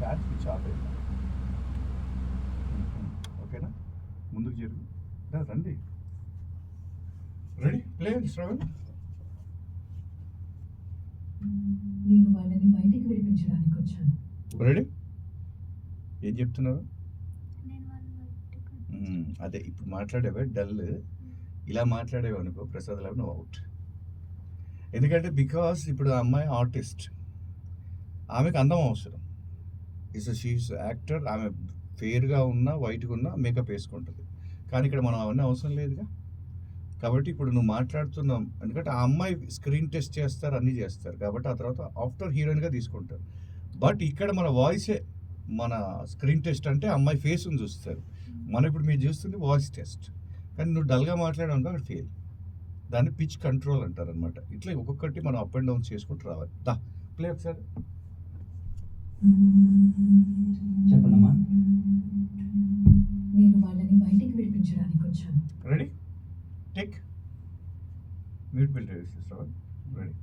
Batch switch ఆపేది. ఓకేనా, ముందుకు జరుగు, రండి. Ready, play Shravan. నేను వాళ్ళని బయటికి విడిపించడానికి వచ్చాను. రెడీ, ఏం చెప్తున్నారు? అదే ఇప్పుడు మాట్లాడేవే డల్, ఇలా మాట్లాడేవి అనుకో ప్రసాద్ లాగా నువ్వు అవుట్. ఎందుకంటే బికాస్ ఇప్పుడు ఆ అమ్మాయి ఆర్టిస్ట్, ఆమెకు అందం అవసరం. షీస్ యాక్టర్, ఆమె ఫెయిర్గా ఉన్నా వైట్గా ఉన్నా మేకప్ వేసుకుంటుంది. కానీ ఇక్కడ మనం అవన్నీ అవసరం లేదుగా. కాబట్టి ఇప్పుడు నువ్వు మాట్లాడుతున్నావు, ఎందుకంటే ఆ అమ్మాయి స్క్రీన్ టెస్ట్ చేస్తారు, అన్నీ చేస్తారు. కాబట్టి ఆ తర్వాత ఆఫ్టర్ హీరోయిన్గా తీసుకుంటారు. బట్ ఇక్కడ మన వాయిసే మన స్క్రీన్ టెస్ట్, అంటే అమ్మాయి ఫేస్ని చూస్తారు. మనం ఇప్పుడు మీరు చూస్తుంది వాయిస్ టెస్ట్. కానీ నువ్వు డల్గా మాట్లాడావు అక్కడ ఫెయిల్. దాన్ని పిచ్ కంట్రోల్ అంటారు అనమాట. ఇట్లా ఒక్కొక్కటి మనం అప్ అండ్ డౌన్ చేసుకుంటూ రావాలి. ప్లే ఒకసారి. చెప్పండమ్మా. నేను వాళ్ళని బయటికి విడిపించడానికి వచ్చాను. Ready, take mute bill Shravan. Ready,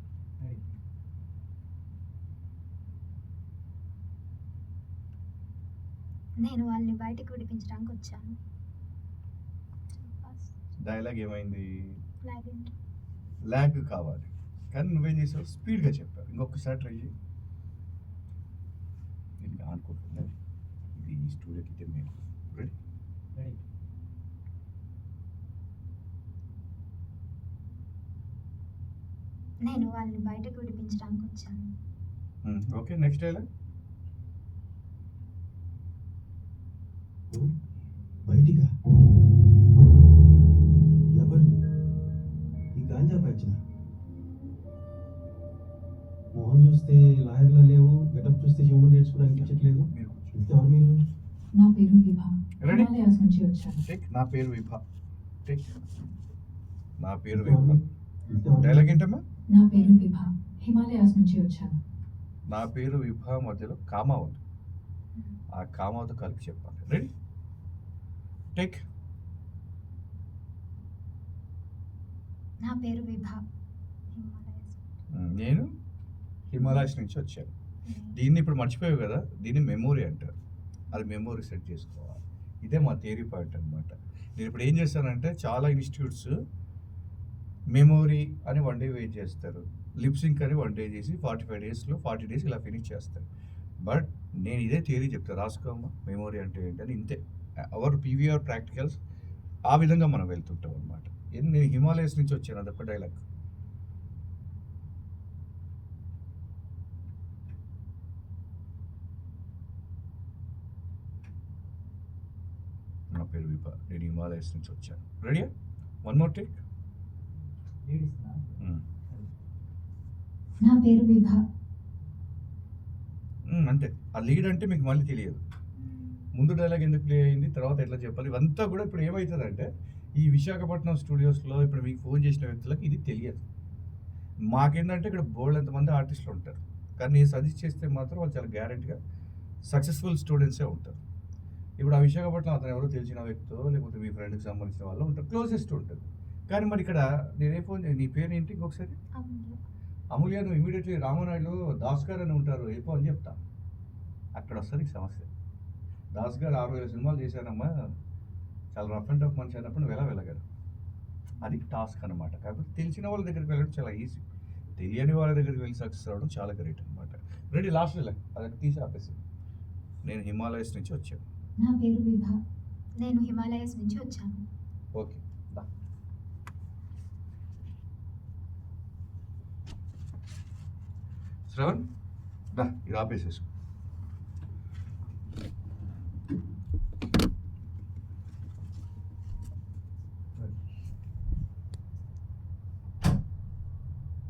నేను వాళ్ళని బయటికి విడిపించడానికి వచ్చాను. డైలాగ్ ఏమైంది? లాగ్ కావాలి, కానీ నువ్వేం చేసావు? స్పీడ్గా చెప్పావు. ఇంకొకసారి ట్రై చేయి. నేను అనుకుంటున్నా ఇది ఈ స్టూడియోకి ఇదే మేము. రెడీ, నేను వాళ్ళని బయటకు విడిపించడానికి వచ్చాను. Okay, next dialogue. బయటిగా ఎవరిని? ఈ గాంజా బ్యాచ్న మోహన్ చూస్తే లాయర్లో లేవు, గెటప్ చూస్తే హ్యూమన్ రైట్స్ కూడా అనిపించట్లేదు. ఎవరు మీరు? నా పేరు విభా, హిమాలయాస్ నుంచి వచ్చాను. నా పేరు విభా. నా పేరు విభా. డైలాగ్ ఏంటమ్మా? నా పేరు విభా, హిమాలయాస్ నుంచి వచ్చాను. నా పేరు విభా మధ్యలో కామా ఉంది, ఆ కామాతో కలిపి చెప్పాలి. Ready, take. నా పేరు విభా, నేను హిమాలయస్ నుంచి వచ్చాను. దీన్ని ఇప్పుడు మర్చిపోయావు కదా, దీన్ని మెమోరీ అంటారు. అది మెమోరీ సెట్ చేసుకోవాలి. ఇదే మా థియరీ పాయింట్ అనమాట. నేను ఇప్పుడు ఏం చేస్తానంటే, చాలా ఇన్స్టిట్యూట్స్ మెమోరీ అని 1 day వెయిట్ చేస్తారు, లిప్సింక్ అని 1 day చేసి 45 daysలో 40 days ఇలా ఫినిష్ చేస్తారు. బట్ నేను ఇదే థియరీ చెప్తాను, రాసుకోమ్మా మెమోరీ అంటే ఏంటని. ఇంతే అవర్ పీవీఆర్ ప్రాక్టికల్స్, ఆ విధంగా మనం వెళ్తుంటాం అనమాట. నేను హిమాలయస్ నుంచి వచ్చాను, అదొక డైలాగ్. నా పేరు విభా, నేను హిమాలయస్ నుంచి వచ్చాను. రెడీయా? 1 more టేక్. నా పేరు విభా. అంతే. ఆ లీడ్ అంటే మీకు మళ్ళీ తెలియదు, ముందు డైలాగ్ ఎందుకు ప్లే అయింది, తర్వాత ఎట్లా చెప్పాలి, ఇవంతా కూడా ఇప్పుడు ఏమవుతుందంటే ఈ విశాఖపట్నం స్టూడియోస్లో ఇప్పుడు మీకు ఫోన్ చేసిన వ్యక్తులకు ఇది తెలియదు. మాకేంటంటే ఇక్కడ బోల్డ్ ఎంతమంది ఆర్టిస్టులు ఉంటారు, కానీ నేను సజెస్ట్ చేస్తే మాత్రం వాళ్ళు చాలా గ్యారెంటీగా సక్సెస్ఫుల్ స్టూడెంట్సే ఉంటారు. ఇప్పుడు ఆ విశాఖపట్నం అతను ఎవరో తెలిసిన వ్యక్తో లేకపోతే మీ ఫ్రెండ్కి సంబంధించిన వాళ్ళు ఉంటారు, క్లోజెస్ట్ ఉంటుంది. కానీ మరి ఇక్కడ నేనే ఫోన్ నీ పేరు ఏంటి ఇంకొకసారి? అమూల్య. అమూల్య, నువ్వు ఇమీడియట్లీ రామనాయుడులో దాస్ గారు అని ఉంటారు, వెళ్ళిపో అని చెప్తా. అక్కడ వస్తుంది నీకు సమస్య. దాస్ గారు 6,000 సినిమాలు చేశారమ్మా, చాలా రఫ్ అండ్ టఫ్ మనిషి అన్నప్పుడు నువ్వు ఎలా వెళ్ళగలరు? అది టాస్క్ అనమాట. కాకపోతే తెలిసిన వాళ్ళ దగ్గరికి వెళ్ళడం చాలా ఈజీ, తెలియని వాళ్ళ దగ్గరికి వెళ్ళి సక్సెస్ అవ్వడం చాలా గ్రేట్ అనమాట. రెడీ, లాస్ట్ వెళ్ళా అదొక తీసి ఆపేసి. నేను హిమాలయస్ నుంచి వచ్చాను. నా పేరు విభా. నేను హిమాలయస్ నుంచి వచ్చాను. ఓకే, దా. శ్రవణ్, దా ఇది ఆపేసేసుకో.